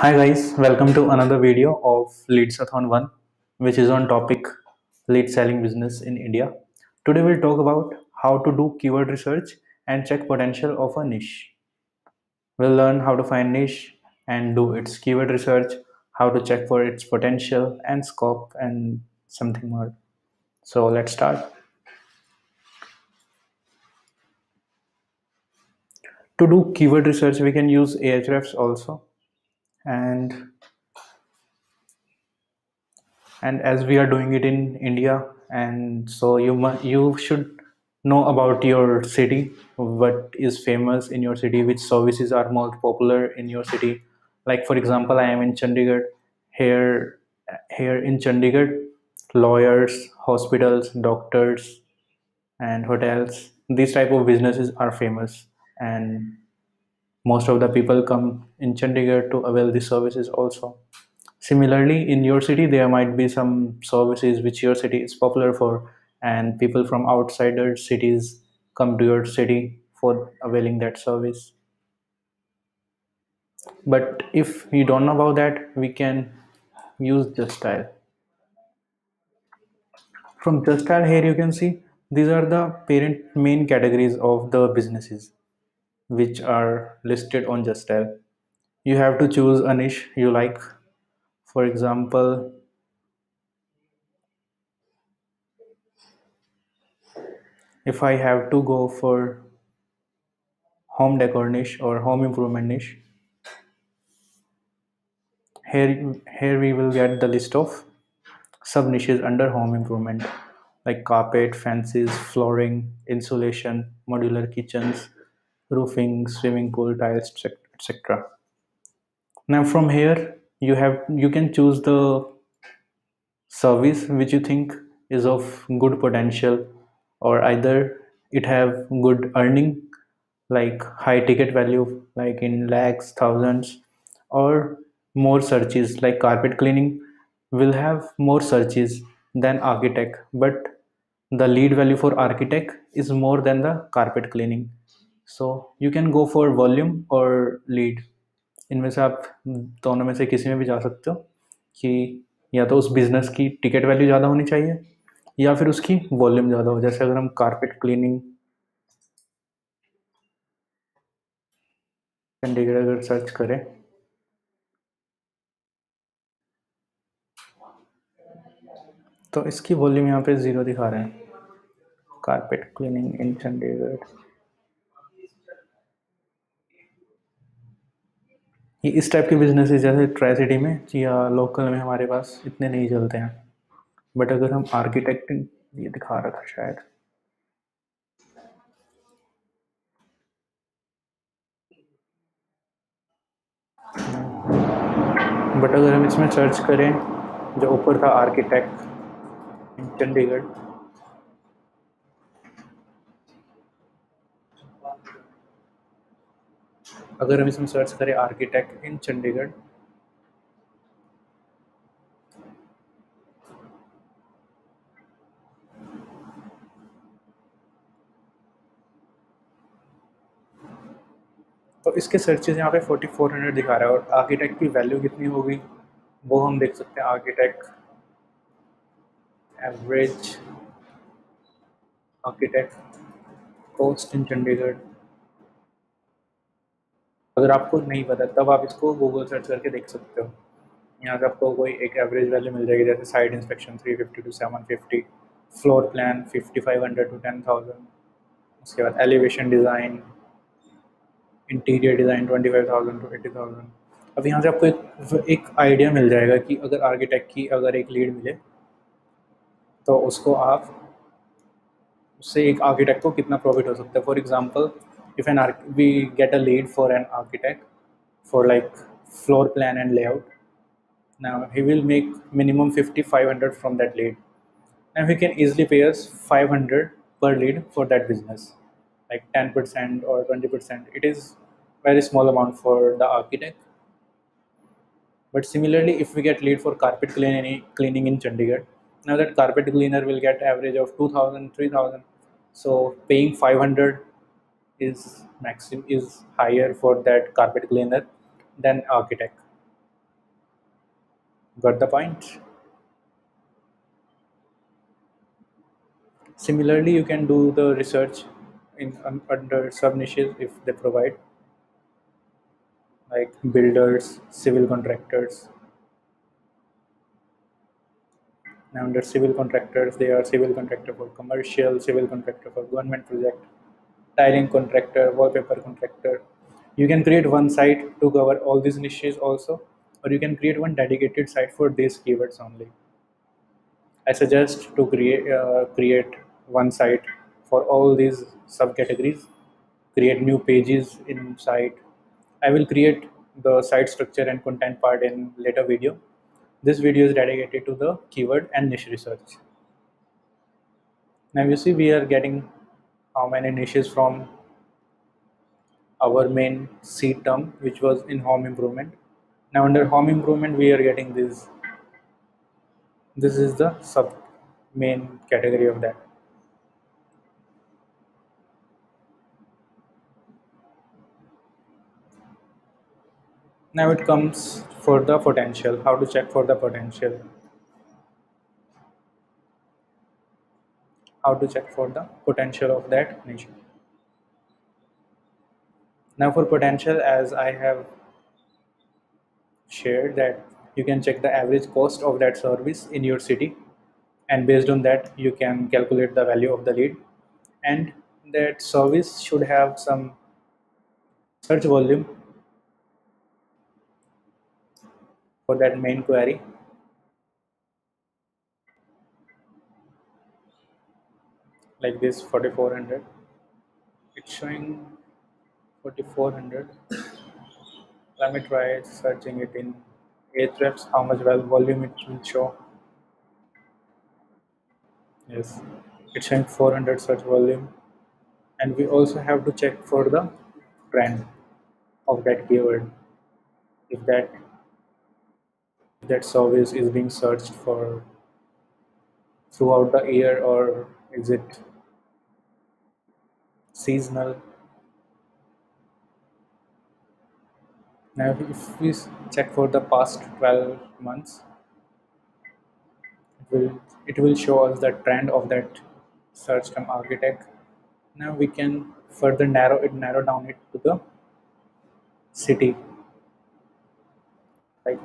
Hi guys, welcome to another video of Leadsathon 1, which is on topic lead selling business in India. Today we'll talk about how to do keyword research and check potential of a niche. We'll learn how to find niche and do its keyword research, how to check for its potential and scope and something more. So let's start. To do keyword research, we can use Ahrefs also, and as we are doing it in India, and so you should know about your city, what is famous in your city, which services are most popular in your city. Like for example, I am in Chandigarh. Here here in Chandigarh, lawyers, hospitals, doctors, and hotels, these type of businesses are famous, and most of the people come in Chandigarh to avail these services also. Similarly, in your city, there might be some services which your city is popular for, and people from outsider cities come to your city for availing that service. But if you don't know about that, we can use Justdial. From Justdial, here you can see these are the parent main categories of the businesses which are listed on Justdial. You have to choose a niche you like. For example, if I have to go for home decor niche or home improvement niche, here we will get the list of sub niches under home improvement, like carpet, fences, flooring, insulation, modular kitchens, roofing, swimming pool tiles, etc. Now from here you can choose the service which you think is of good potential, or either it have good earning, like high ticket value, like in lakhs, thousands, or more searches. Like carpet cleaning will have more searches than architect, but the lead value for architect is more than the carpet cleaning. So you can go for volume और lead. इनमें से आप दोनों में से किसी में भी जा सकते हो, कि या तो उस बिजनेस की टिकट वैल्यू ज़्यादा होनी चाहिए या फिर उसकी वॉल्यूम ज़्यादा हो। जैसे अगर हम कारपेट क्लीनिंग चंडीगढ़ अगर सर्च करें, तो इसकी वॉल्यूम यहाँ पे ज़ीरो दिखा रहे हैं। कारपेट क्लीनिंग इन चंडीगढ़, ये इस टाइप के बिजनेसेस जैसे ट्राई सिटी में या लोकल में हमारे पास इतने नहीं चलते हैं। बट अगर हम आर्किटेक्ट, ये दिखा रहा था शायद, बट अगर हम इसमें सर्च करें, जो ऊपर था आर्किटेक्ट इन चंडीगढ़, अगर हम इसमें सर्च करें आर्किटेक्ट इन चंडीगढ़, तो इसके सर्चेज यहाँ पे 4400 दिखा रहा है, और आर्किटेक्ट की वैल्यू कितनी होगी वो हम देख सकते हैं। Architect average, architect cost in Chandigarh. अगर आपको नहीं पता तब आप इसको गूगल सर्च करके देख सकते हो। यहाँ से आपको कोई एक एवरेज वैल्यू मिल जाएगी, जैसे site inspection 350 to 750, floor plan 5500 to 10,000, उसके बाद elevation design, interior design 25,000 to 80,000। अब यहाँ से आपको एक आइडिया मिल जाएगा कि अगर आर्किटेक्ट की अगर एक लीड मिले तो उसको आप, उससे एक आर्किटेक्ट को कितना प्रॉफिट हो सकता है। For example, if and we get a lead for an architect for like floor plan and layout, now he will make minimum 5500 from that lead. Now he can easily pay us 500 per lead for that business, like 10% or 20%. It is very small amount for the architect. But similarly, if we get lead for carpet cleaning in Chandigarh, now that carpet cleaner will get average of 2000, 3000. So paying 500 is maximum, is higher for that carpet cleaner than architect. Got the point? Similarly, you can do the research in under sub niches if they provide, like builders, civil contractors. Now under civil contractors, they are civil contractor for commercial, civil contractor for government project, tiling contractor, wallpaper contractor. You can create one site to cover all these niches also, or you can create one dedicated site for these keywords only. I suggest to create one site for all these subcategories. Create new pages in site. I will create the site structure and content part in later video. This video is dedicated to the keyword and niche research. Now you see we are getting how many niches from our main seed term, which was in home improvement. Now under home improvement we are getting this. This is the sub main category of that. Now it comes for the potential. How to check for the potential? How to check for the potential of that niche? Now for potential, as I have shared, that you can check the average cost of that service in your city, and based on that you can calculate the value of the lead, and that service should have some search volume for that main query, like this 4400. It's showing 4400. Let me try searching it in Ahrefs, how much volume it will show. Yes, it's showing 400 search volume, and we also have to check for the trend of that keyword. If that service is being searched for throughout the year, or is it seasonal? Now if we check for the past 12 months, it will show us the trend of that search term architect. Now we can further narrow down it to the city, like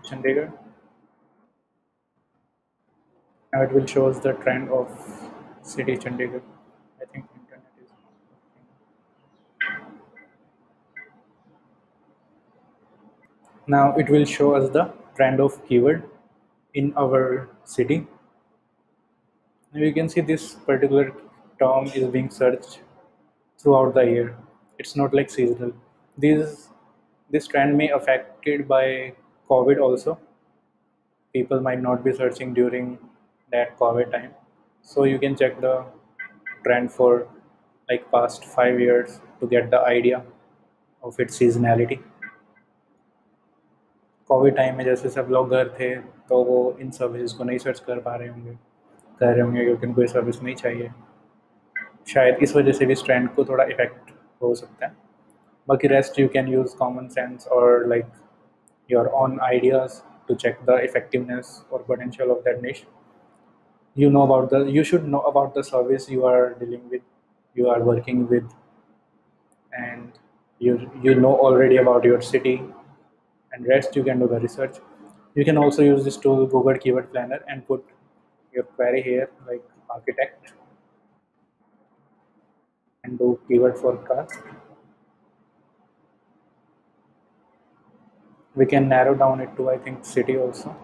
Chandigarh. Now it will show us the trend of city Chandigarh. I think internet is. Now it will show us the trend of keyword in our city. Now you can see this particular term is being searched throughout the year. It's not like seasonal. This trend may affected by COVID also. People might not be searching during that COVID time. So you can check the trend for like past 5 years to get the idea of its seasonality. Covid time में जैसे सब लोग घर थे, तो वो इन services को नहीं सर्च कर पा रहे होंगे, कह रहे होंगे क्योंकि उनको ये सर्विस नहीं चाहिए. शायद इस वजह से भी इस ट्रेंड को थोड़ा इफेक्ट हो सकता है. बाकी rest you can use common sense और like your own ideas to check the effectiveness or potential of that niche. You should know about the service you are dealing with, you are working with, and you know already about your city, and rest you can do the research. You can also use this tool Google Keyword Planner and put your query here like architect and do keyword forecast. We can narrow down it to I think city also.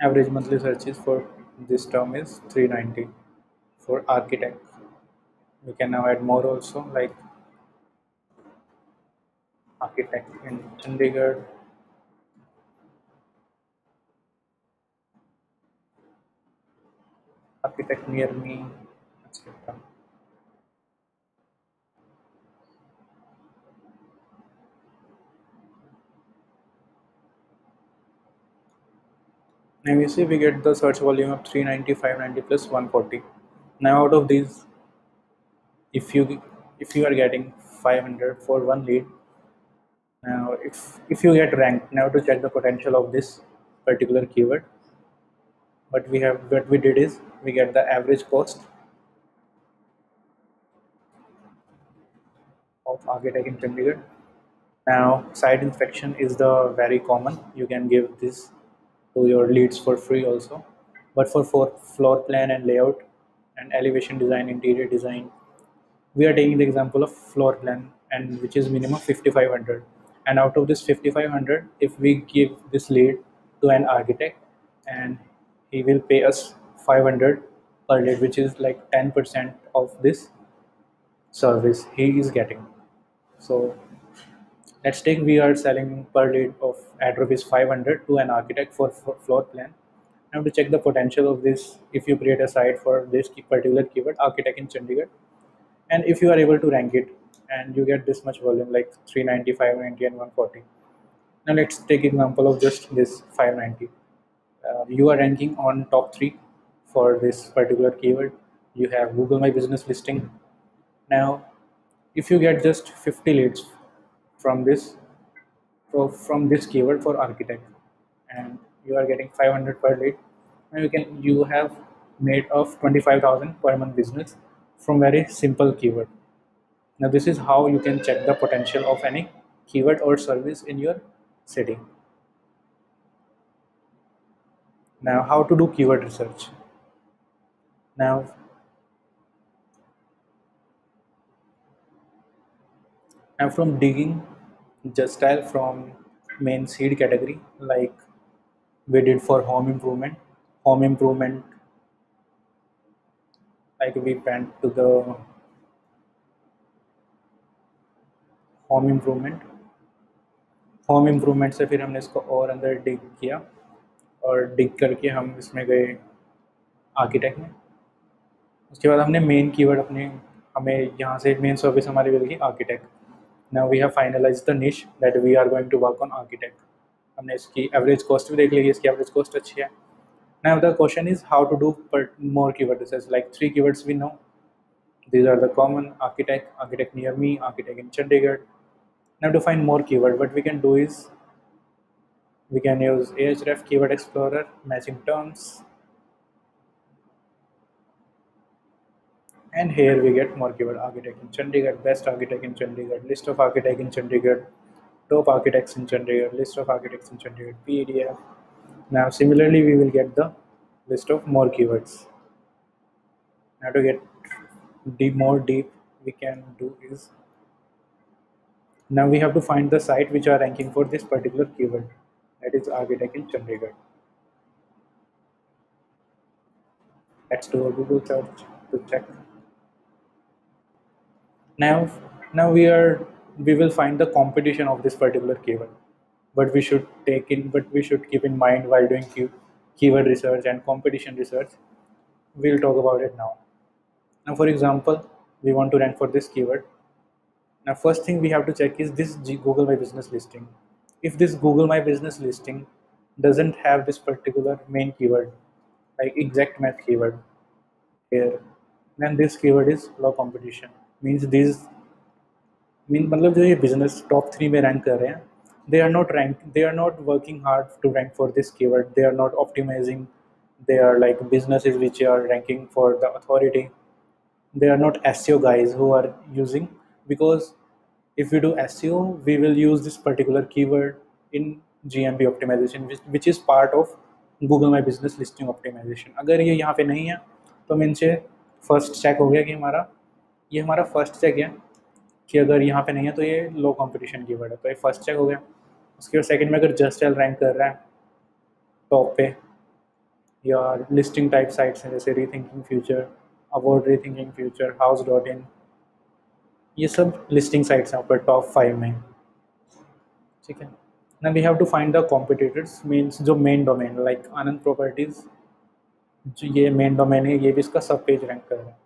Average monthly searches for this term is 390 for architect. We can now add more also, like architect in Chandigarh, architect near me, etc. Now you see we get the search volume of 390, 590 plus 140. Now out of these, if you are getting 500 for one lead, now if you get ranked, now to check the potential of this particular keyword, what we did is we get the average cost of architect in Chandigarh. Now site inspection is the very common. You can give this to your leads for free also. But for floor plan and layout and elevation design, interior design, we are taking the example of floor plan, and which is minimum 5500. And out of this 5500, if we give this lead to an architect, and he will pay us 500 per lead, which is like 10% of this service he is getting. So let's take we are selling per lead of at rupees 500 to an architect for floor plan. Now to check the potential of this, if you create a site for this particular keyword, architect in Chandigarh, and if you are able to rank it and you get this much volume like 390, 590 and 140. Now let's take example of just this 590. You are ranking on top 3 for this particular keyword. You have Google My Business listing. Now if you get just 50 leads from this, so from this keyword for architect, and you are getting 500 per lead, and you have made of 25,000 per month business from very simple keyword. Now this is how you can check the potential of any keyword or service in your city. Now how to do keyword research. Now I'm from digging just style from main seed category, like we did for home improvement. Home improvement, like we went to the home improvement, home improvement से फिर हमने इसको और अंदर डिग किया, और डिग करके हम इसमें गए आर्किटेक्ट में। उसके बाद हमने मेन कीवर्ड अपने, हमें यहाँ से मेन सर्विस हमारी मिल गई architect. Now we have finalize the niche that we are going to work on architect. हमने इसकी एवरेज कॉस्ट भी देख ली, इसकी एवरेज कॉस्ट अच्छी है। Now the question is how to do more keyword research, like 3 keywords we know. These are the common: architect, architect near me, architect in Chandigarh. Now to find more keyword, what we can do is we can use Ahref Keyword Explorer, matching terms, and here we get more keyword: architect in Chandigarh, best architect in Chandigarh, list of architect in Chandigarh, top architects in Chandigarh, list of architects in Chandigarh, PDF. Now similarly we will get the list of more keywords. Now to get more deep, we can do is, now we have to find the site which are ranking for this particular keyword, that is architect in Chandigarh. Let's do a Google search to check. Now, we will find the competition of this particular keyword. But we should keep in mind while doing keyword research and competition research. We'll talk about it now. Now, for example, we want to rank for this keyword. Now, first thing we have to check is this Google My Business listing. If this Google My Business listing doesn't have this particular main keyword, like exact match keyword here, then this keyword is low competition. Means these मतलब जो ये business top 3 में rank कर रहे हैं, they are not working hard to rank for this keyword. They are not optimizing. They are like businesses which are ranking for the authority. They are not SEO guys who are using, because if we do SEO, we will use this particular keyword in GMP optimization, which is part of Google My Business listing optimization. अगर ये यहाँ पे नहीं है तो means first check हो गया कि ये हमारा फर्स्ट चेक है कि अगर यहाँ पे नहीं है तो ये लो कंपटीशन कीवर्ड है, तो ये फर्स्ट चेक हो गया। उसके बाद सेकंड में अगर जस्ट एल रैंक कर रहा है टॉप पे, या लिस्टिंग टाइप साइट्स हैं जैसे rethinking future, about rethinking future, house.in, ये सब लिस्टिंग साइट्स हैं ऊपर टॉप 5 में, ठीक है। ना we have to find the competitors, means जो main domain, like Anand properties, जो ये मेन डोमेन है, ये भी इसका सब पेज रैंक कर रहा है।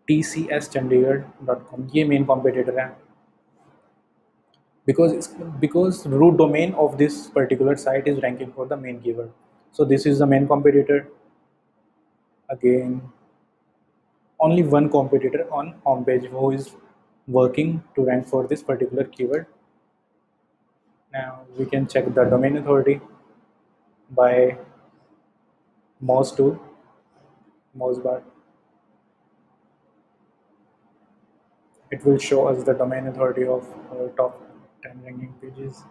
TCSChandigarh.com, ये मेन कॉम्पिटिटर है। because root domain of this particular site is ranking for the main keyword. So this is the main competitor. Again, only one competitor on homepage who is working to rank for this particular keyword. Now we can check the domain authority by mouse tool, mouse bar. It will show us the domain authority of our top 10 ranking pages.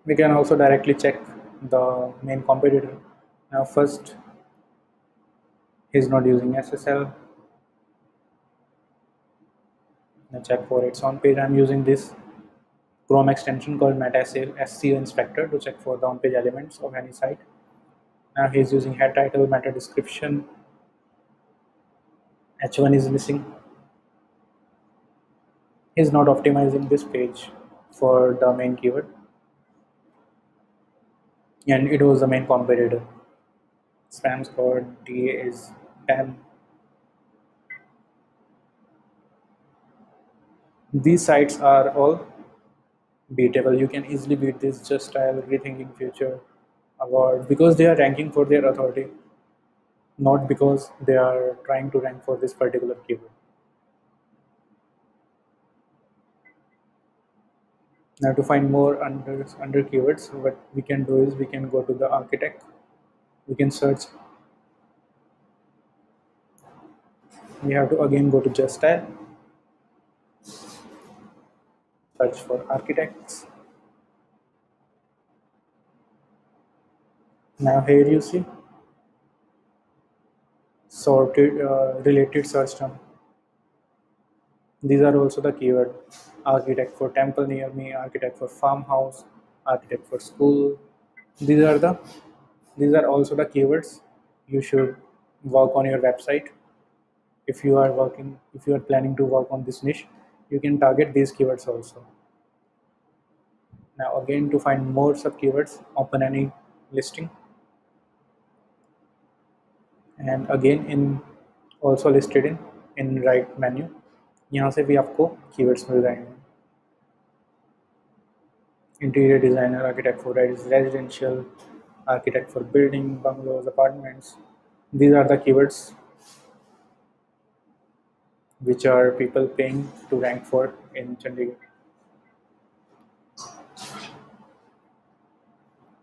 We can also directly check the main competitor. Now first, he's not using SSL. Now check for its on page. I'm using this Chrome extension called MetaSEO Inspector to check for the on page elements of any site. Now he's using head title, meta description. H1 is missing. He's not optimizing this page for the main keyword, and it was the main competitor. Spam score DA is 10. These sites are all beatable. You can easily beat this Justdial, Rethinking Future award because they are ranking for their authority, not because they are trying to rank for this particular keyword. Now to find more under keywords, what we can do is we can go to the architect. We can search. We have to again go to Justdial, search for architects. Now here you see sorted related search term. These are also the keyword: architect for temple near me, architect for farmhouse, architect for school. These are the these are also the keywords you should work on your website. If you are planning to work on this niche, you can target these keywords also. Now again, to find more sub keywords, open any listing, and again in also listed in right menu, यहाँ से भी आपको keywords मिल जाएंगे. Interior designer, architect for residential, architect for building, bungalows, apartments. These are the keywords which are people paying to rank for in Chandigarh.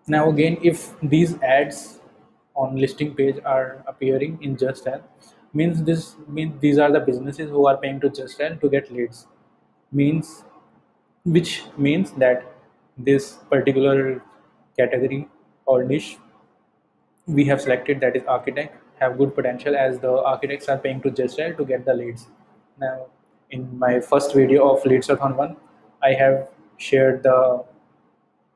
Now again, if these ads on listing page are appearing in Justdial, means these are the businesses who are paying to Justdial to get leads. Which means that this particular category or niche we have selected, that is architect, have good potential as the architects are paying to Justdial to get the leads. Now, in my first video of Leadsathon 1, I have shared the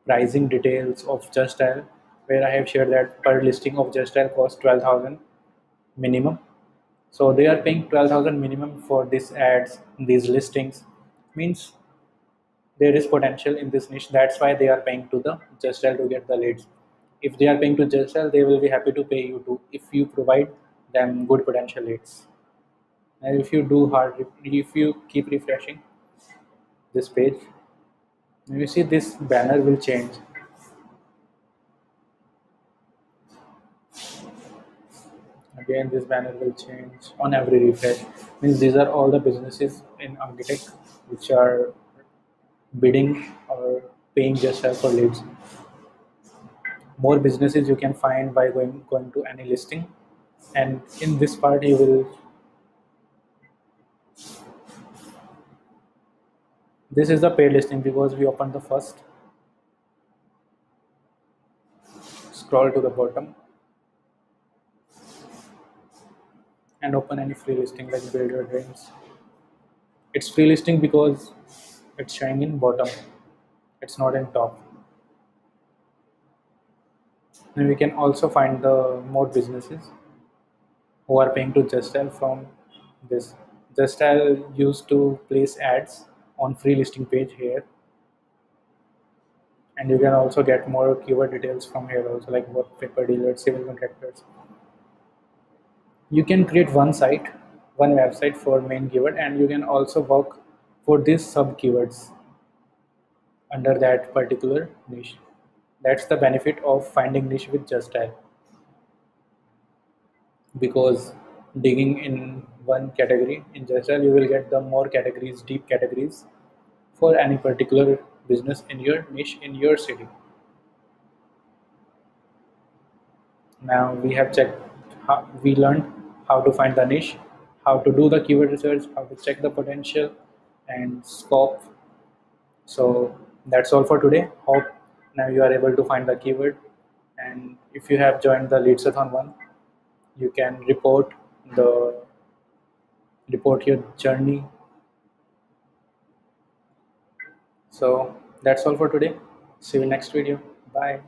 pricing details of Justdial, where I have shared that per listing of Justdial costs 12,000 minimum. So they are paying 12,000 minimum for these ads, these listings. Means there is potential in this niche. That's why they are paying to the Justdial to get the leads. If they are paying to Justdial, they will be happy to pay you too if you provide them good potential leads. And if you keep refreshing this page, you see this banner will change. Again, this banner will change on every refresh. Means these are all the businesses in Architect which are bidding or paying Justdial for leads. More businesses you can find by going to any listing, and in this part you will. This is the paid listing because we opened the first. Scroll to the bottom and open any free listing like Build Your Dreams. It's free listing because it's showing in bottom. It's not in top. And we can also find the more businesses who are paying to Justdial from this. Justdial used to place ads on free listing page here. And you can also get more keyword details from here also, like what paper dealers, civil contractors. You can create one site, one website for main keyword, and you can also work for these sub keywords under that particular niche. That's the benefit of finding niche with JustDial, because digging in one category in JustDial, you will get the more categories, deep categories for any particular business in your niche in your city. Now we have checked how we learned how to find the niche, how to do the keyword research, how to check the potential and scope. So that's all for today. Hope now you are able to find the keyword. And if you have joined the Leadsathon one, you can the report your journey. So that's all for today. See you next video. Bye.